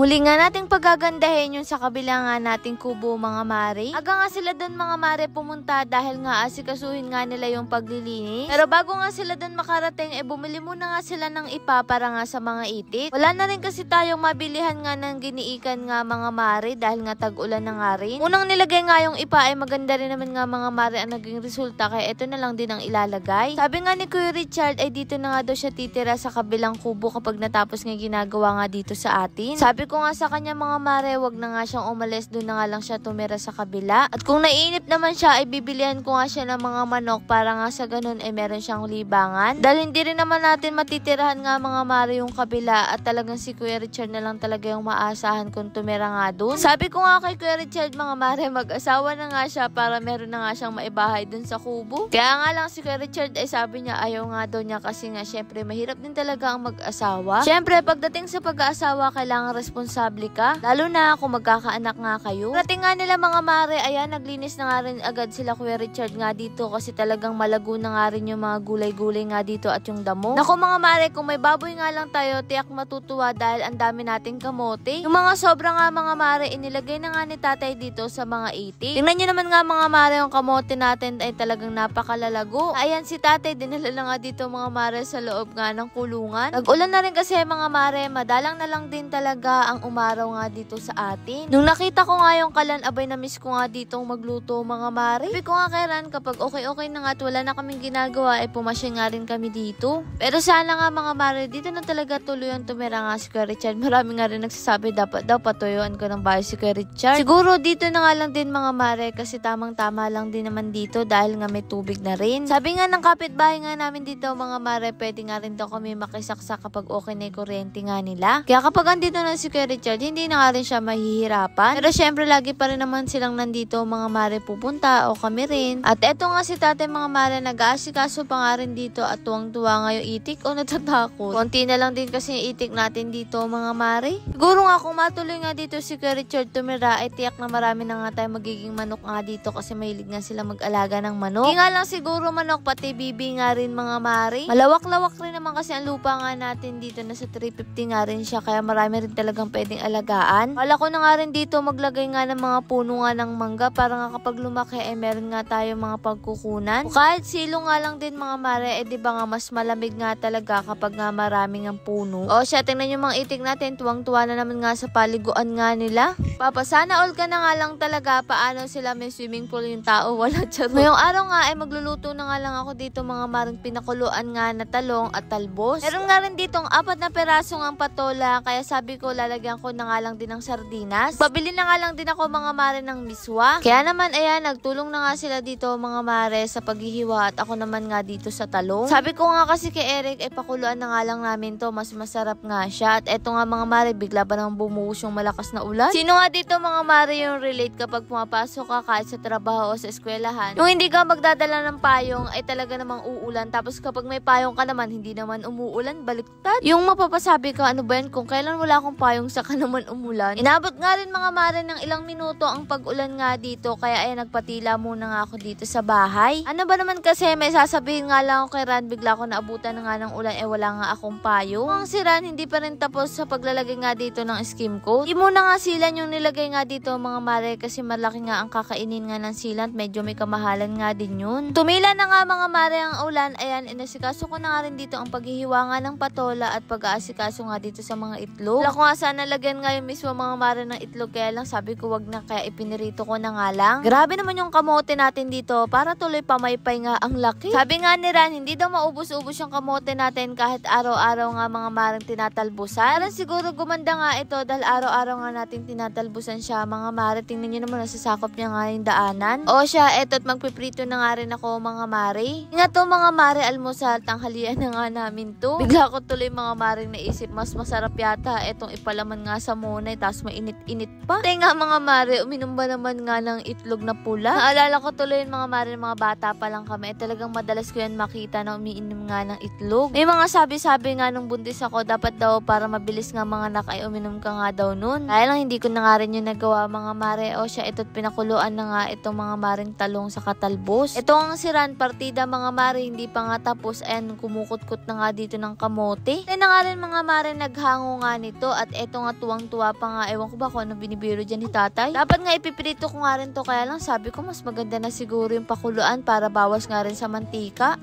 Muli nga nating pagagandahin yung sa kabila nga nating kubo mga mare. Aga nga sila doon mga mare pumunta dahil nga asikasuhin nga nila yung paglilinis. Pero bago nga sila doon makarating, bumili muna nga sila ng ipa para nga sa mga itik. Wala na rin kasi tayong mabilihan nga ng giniikan nga mga mare dahil nga tag-ulan na nga rin. Unang nilagay nga yung ipa ay maganda rin naman nga mga mare ang naging resulta, kaya ito na lang din ang ilalagay. Sabi nga ni Kuya Richard ay dito na nga daw siya titira sa kabilang kubo kapag natapos nga ginagawa nga dito sa atin. Sabi ko nga sa kanya mga mare, wag na nga siyang umalis, doon na nga lang siya tumira sa kabila. At kung naiinip naman siya ay bibilihan ko nga siya ng mga manok para nga sa ganun ay meron siyang libangan. Dahil hindi rin naman natin matitirahan nga mga mare yung kabila at talagang si Kuya Richard na lang talaga yung maasahan kung tumira nga doon. Sabi ko nga kay Kuya Richard mga mare, mag-asawa na nga siya para meron na nga siyang maibahay doon sa kubo. Kaya nga lang si Kuya Richard ay sabi niya ayaw nga daw niya kasi nga syempre mahirap din talaga ang mag-asawa. Syempre pagdating sa pag-aasawa kailangan responsable ka, lalo na kung magkakaanak nga kayo. Rating nga nila mga mare, ayan naglinis na nga rin agad sila Kuya Richard nga dito kasi talagang malago na nga rin yung mga gulay-gulay nga dito at yung damo. Naku mga mare, kung may baboy nga lang tayo, tiyak matutuwa dahil ang dami nating kamote. Yung mga sobra nga mga mare, inilagay na nga ni tatay dito sa mga itik. Tingnan nyo naman nga mga mare, yung kamote natin ay talagang napakalalago. Ayan si tatay, dinala na nga dito mga mare sa loob nga ng kulungan. Nag-ulan na rin kasi mga mare, madalang na lang din talaga ang umaraw nga dito sa atin. Nung nakita ko nga yung kalan, abay na miss ko nga ditong magluto mga mare. Sabi ko nga kay Ran, kapag okay na nga at wala na kaming ginagawa, ay pumasya nga rin kami dito. Pero sana nga mga mare, dito na talaga tuloy ang tumira nga si Kuya Richard. Marami nga rin nagsasabi dapat daw patuyuan ko ng bahay si Kuya Richard. Siguro dito na nga lang din mga mare kasi tamang-tama lang din naman dito dahil nga may tubig na rin. Sabi nga ng kapitbahay nga namin dito mga mare, pwede nga rin daw kami makisaksa kapag okay na yung kuryente nga nila. Kaya kapag andito na si Kuya Richard, hindi na nga rin siya mahihirapan. Pero syempre lagi pa rin naman silang nandito mga mare pupunta o kami rin. At eto nga si tatay mga mare, nag-aasikaso pa nga rin dito at tuwang-tuwa nga yung itik o natatakot. Konti na lang din kasi yung itik natin dito mga mare. Siguro nga kung matuloy nga dito si Kuya Richard tumira ay tiyak na marami na nga tayo magiging manok nga dito kasi mahilig nga sila mag-alaga ng manok. Hindi nga lang siguro manok, pati bibi nga rin mga mare. Malawak-lawak rin naman kasi ang lupa nga natin dito, nasa 350 nga rin siya kaya marami rin talagang pwedeng alagaan. Wala ko na nga rin dito maglagay nga ng mga puno nga ng mangga para nga kapag lumaki ay meron nga tayo mga pagkukunan. O kahit silo nga lang din mga mare, di ba nga mas malamig nga talaga kapag nga maraming ang puno. O siya, tingnan yung mga itik natin, tuwang-tuwa na naman nga sa paliguan nga nila. Papa, sana all ka na nga lang talaga paano sila may swimming pool yung tao, wala charot. Ngayong araw nga ay magluluto na nga lang ako dito mga maring pinakuluan nga na talong at talbos. Meron nga rin ditong 4 na peraso ng patola kaya sabi ko lalagyan ko na nga lang din ng sardinas. Pabili na nga lang din ako mga mare ng miswa. Kaya naman ayan, nagtulong na nga sila dito mga mare sa paghihiwa at ako naman nga dito sa talong. Sabi ko nga kasi kay Eric ay pakuluan na nga lang namin to, mas masarap nga siya. At eto nga mga mare, bigla ba nang bumuhos yung malakas na ulan? Sino nga dito mga mare yung relate kapag pumapasok ka kahit sa trabaho o sa eskwelahan? Yung hindi ka magdadala ng payong ay talaga namang uulan, tapos kapag may payong ka naman hindi naman umuulan, baliktad. Yung mapapasabi ka, ano ba yan, kung kailan wala akong payong saka naman umulan. Inabot nga rin mga mare ng ilang minuto ang pag-ulan nga dito kaya ay nagpatila muna nga ako dito sa bahay. Ano ba naman kasi may sasabihin nga lang ako kay Ran, bigla ko naabutan na nga ng ulan wala nga akong payong. Ang si Ran hindi pa rin tapos sa paglalagay nga dito ng skim coat. Di muna nga silan yung nilagay nga dito mga mare kasi malaki nga ang kakainin nga ng silant, medyo may kamahalan nga din yun. Tumila na nga mga mare ang ulan, ayan, inasikaso ko na nga rin dito ang paghihiwa nga ng patola at pag-aasikaso nga dito sa mga itlog. Wala ko nga sana lagyan nga yung mismo mga mare ng itlog, kaya lang sabi ko wag na, kaya ipinirito ko na nga lang. Grabe naman yung kamote natin dito, para tuloy pamaypay nga ang laki. Sabi nga ni Ran, hindi daw maubos-ubos yung kamote natin kahit araw-araw nga mga marang tinatalbusan. Parang siguro gumanda nga ito dahil araw-araw nga natin tinatalbusan siya mga mare. Tingnan nyo naman, nasasakop niya nga yung daanan. O siya, eto't magpiprito na nga rin ako mga mare. Nga to mga mare, almusal, tanghalian na nga namin to. Bigla ko tuloy mga mare naisip, mas masarap yata etong ipalaman nga sa monay, tapos mainit-init pa. Kaya nga mga mare, uminom ba naman nga ng itlog na pula? Naalala ko tuloy mga mare, mga bata pa lang kami, talagang madalas ko yan makita na umiinom nga ng itlog. May mga sabi-sabi nga nung buntis ako, dapat daw para mabilis nga mga anak ay uminom ka nga daw nun. Kaya lang hindi ko na nga rin yung nagawa mga mare. O siya, ito't pinakuluan na nga itong mga maring talong sa katalbos. Ito ang siran partida mga mare, hindi pa nga tapos. Ayan, kumukot-kot na nga dito ng kamote. Kaya na nga rin mga mare, naghango nga nito. At ito ito nga tuwang-tuwa pa nga. Ewan ko ba kung ano binibiro dyan ni tatay. Dapat nga ipiprito ko nga rin to, kaya lang sabi ko mas maganda na siguro yung pakuluan para bawas nga rin sa mantika.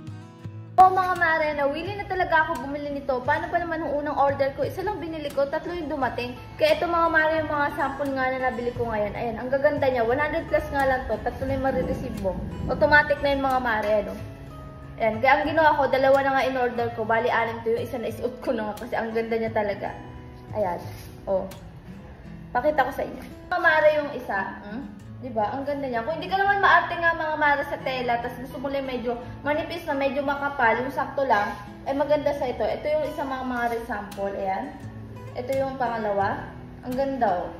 Mga mare, nawili na talaga ako bumili nito. Paano pa naman yung unang order ko? Isa lang binili ko, 3 yung dumating. Kaya ito mga mare, yung mga sample nga na nabili ko ngayon. Ayan, ang gaganda niya. 100 plus nga lang to. 3 na yung marireceive mo. Automatic na yung mga mare, ano? Ayan, kaya ang ginawa ko, 2 na nga in-order ko. Bali, 6 to yung isa na isuot ko na nga kasi ang ganda niya talaga. Ayan, oh. Pakita ko sa inyo. Mga mare yung isa, diba? Ang ganda niya. Kung hindi ka naman maarte nga mga mare sa tela, tapos gusto mo lang medyo manipis na, medyo makapal, yung sakto lang, ay maganda sa ito. Ito yung isang mga mare sample. Ayan. Ito yung pangalawa. Ang ganda, oh.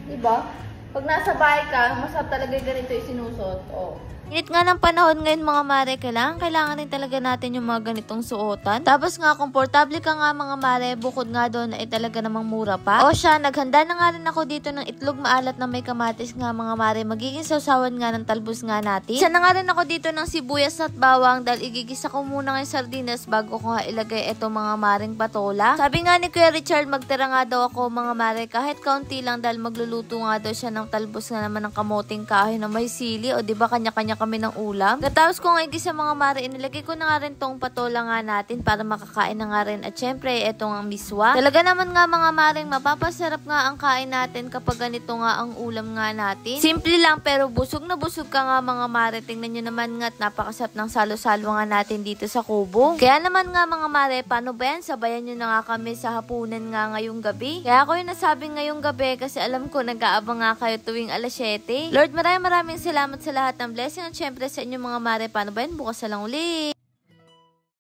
Diba? Pag nasa bahay ka, masarap talaga ganito yung sinusot. Oh. Init nga ng panahon ngayon mga mare, kailangan rin talaga natin yung mga ganitong suotan. Tapos nga, komportable ka nga mga mare, bukod nga doon ay talaga namang mura pa. O siya, naghanda na nga rin ako dito ng itlog maalat na may kamatis nga mga mare. Magiging sausawan nga ng talbos nga natin. Isa na nga rin ako dito ng sibuyas at bawang dahil igigisa ko muna ng sardinas bago ko nga ilagay ito mga maring patola. Sabi nga ni Kuya Richard, magtira nga daw ako mga mare kahit kaunti lang dahil magluluto nga daw siya ng talbos nga naman ng kamoting kahoy na may sili. O diba kanya-kanya kami ng ulam. Katapos ko nga igisa mga mare, inilagay ko na nga rin tong patola nga natin para makakain na nga rin. At syempre, etong ang miswa. Talaga naman nga mga maring mapapasarap nga ang kain natin kapag ganito nga ang ulam nga natin. Simple lang pero busog na busog ka nga mga mare. Tingnan nyo naman nga at napakasarap ng salo-salo nga natin dito sa kubo. Kaya naman nga mga mare, paano ba yan? Sabayan nyo na nga kami sa hapunan nga ngayong gabi. Kaya ako yung nasabi ngayong gabi kasi alam ko nag-aabang nga kayo tuwing alas 7. Lord, maraming salamat sa lahat ng blessing at syempre sa inyong mga mare. Paano ba yan? Bukas na lang ulit.